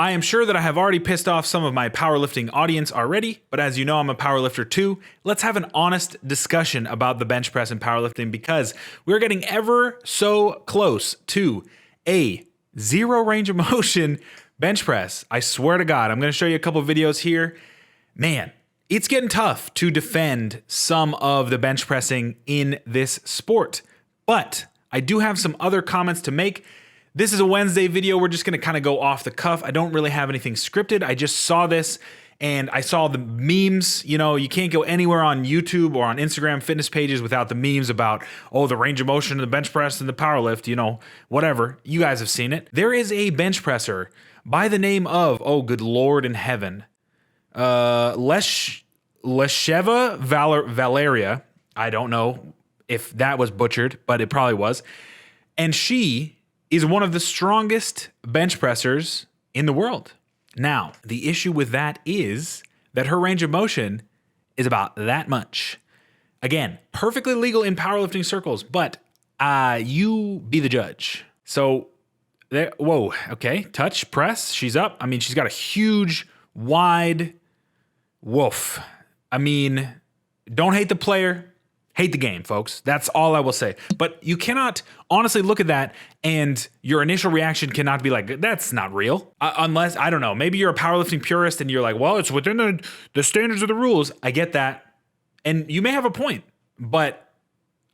I am sure that I have already pissed off some of my powerlifting audience already, but as you know, I'm a powerlifter too. Let's have an honest discussion about the bench press in powerlifting because we're getting ever so close to a zero range of motion bench press. I swear to God, I'm going to show you a couple videos here. Man, it's getting tough to defend some of the bench pressing in this sport, but I do have some other comments to make. This is a Wednesday video. We're just going to kind of go off the cuff. I don't really have anything scripted. I just saw this and I saw the memes. You know, you can't go anywhere on YouTube or on Instagram fitness pages without the memes about, oh, the range of motion and the bench press and the power lift, you know, whatever. You guys have seen it. There is a bench presser by the name of, oh, good Lord in heaven, Lesheva Valeria. I don't know if that was butchered, but it probably was. And she is one of the strongest bench pressers in the world. Now, the issue with that is that her range of motion is about that much. Again, perfectly legal in powerlifting circles, but you be the judge. So, there, whoa, okay, touch, press, she's up. I mean, she's got a huge, wide, woof. I mean, don't hate the player. Hate the game, folks. That's all I will say. But you cannot honestly look at that and your initial reaction cannot be like, that's not real. Unless, I don't know, maybe you're a powerlifting purist and you're like, well, it's within the standards of the rules. I get that. And you may have a point. But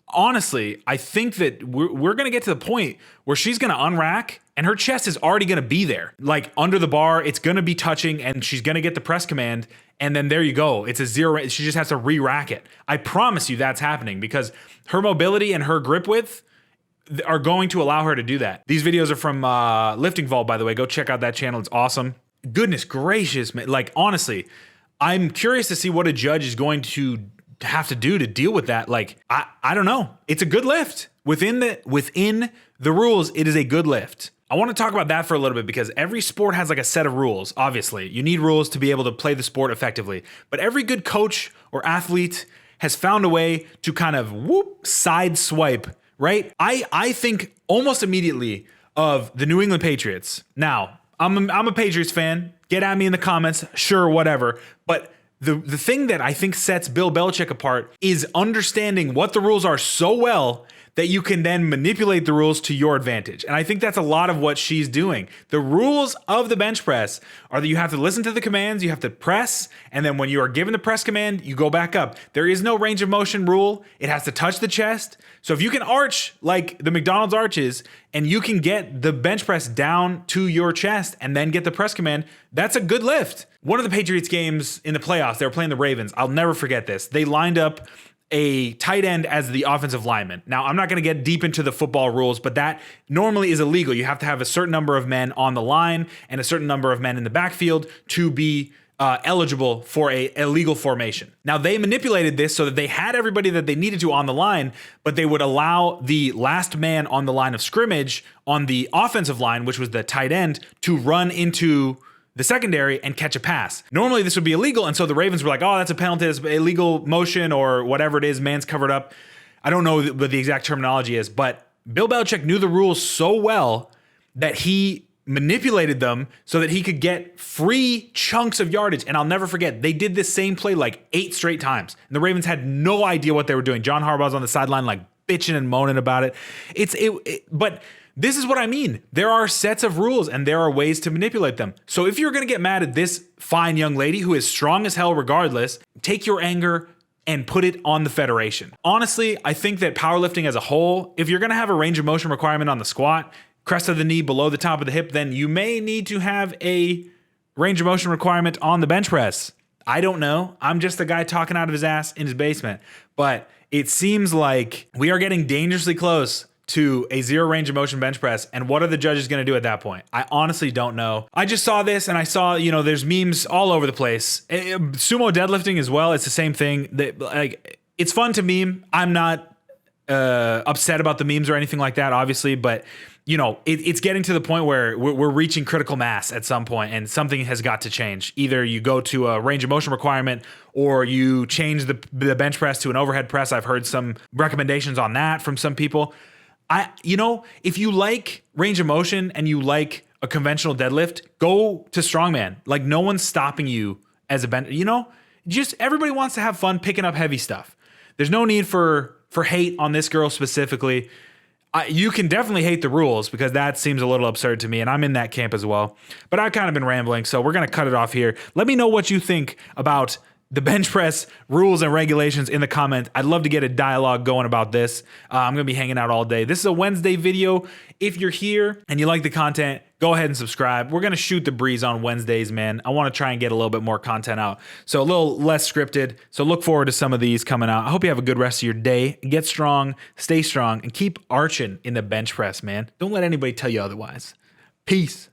honestly, I think that we're going to get to the point where she's going to unrack and her chest is already going to be there. Like under the bar, it's going to be touching and she's going to get the press command. And then there you go. It's a zero. She just has to re-rack it. I promise you that's happening because her mobility and her grip width are going to allow her to do that. These videos are from Lifting Vault, by the way. Go check out that channel. It's awesome. Goodness gracious, man. Like, honestly, I'm curious to see what a judge is going to have to do to deal with that. Like, I don't know. It's a good lift. Within the rules, it is a good lift. I want to talk about that for a little bit because every sport has like a set of rules. Obviously, you need rules to be able to play the sport effectively. But every good coach or athlete has found a way to kind of side swipe, right? I think almost immediately of the New England Patriots. Now, I'm a Patriots fan. Get at me in the comments. Sure, whatever. But the thing that I think sets Bill Belichick apart is understanding what the rules are so well that you can then manipulate the rules to your advantage. And I think that's a lot of what she's doing. The rules of the bench press are that you have to listen to the commands, you have to press, and then when you are given the press command, you go back up. There is no range of motion rule. It has to touch the chest. So if you can arch like the McDonald's arches and you can get the bench press down to your chest and then get the press command, that's a good lift. One of the Patriots games in the playoffs, they were playing the Ravens. I'll never forget this. They lined up a tight end as the offensive lineman. Now, I'm not going to get deep into the football rules, but that normally is illegal. You have to have a certain number of men on the line and a certain number of men in the backfield to be eligible for a legal formation. Now, they manipulated this so that they had everybody that they needed to on the line, but they would allow the last man on the line of scrimmage on the offensive line, which was the tight end, to run into the secondary and catch a pass. Normally this would be illegal. And so the Ravens were like, oh, that's a penalty, it's illegal motion or whatever it is, man's covered up. I don't know what the exact terminology is, but Bill Belichick knew the rules so well that he manipulated them so that he could get free chunks of yardage. And I'll never forget, they did this same play like 8 straight times. And the Ravens had no idea what they were doing. John Harbaugh's on the sideline like bitching and moaning about it. But this is what I mean. There are sets of rules and there are ways to manipulate them. So if you're going to get mad at this fine young lady who is strong as hell regardless, take your anger and put it on the federation. Honestly, I think that powerlifting as a whole, if you're going to have a range of motion requirement on the squat, crest of the knee below the top of the hip, then you may need to have a range of motion requirement on the bench press. I don't know. I'm just a guy talking out of his ass in his basement. But it seems like we are getting dangerously close to a zero range of motion bench press. And what are the judges going to do at that point? I honestly don't know. I just saw this and I saw, there's memes all over the place. Sumo deadlifting as well. It's the same thing. It's fun to meme. I'm not upset about the memes or anything like that, obviously, but it's getting to the point where we're reaching critical mass at some point and something has got to change. Either you go to a range of motion requirement or you change the bench press to an overhead press. I've heard some recommendations on that from some people. If you like range of motion and you like a conventional deadlift, go to strongman. Like no one's stopping you as a bench. Just everybody wants to have fun picking up heavy stuff. There's no need for hate on this girl specifically. You can definitely hate the rules because that seems a little absurd to me, and I'm in that camp as well. But I've kind of been rambling, so we're going to cut it off here. Let me know what you think about the bench press rules and regulations in the comments. I'd love to get a dialogue going about this. I'm going to be hanging out all day. This is a Wednesday video. If you're here and you like the content, go ahead and subscribe. We're going to shoot the breeze on Wednesdays, man. I want to try and get a little bit more content out. So a little less scripted. So look forward to some of these coming out. I hope you have a good rest of your day. Get strong, stay strong, and keep arching in the bench press, man. Don't let anybody tell you otherwise. Peace.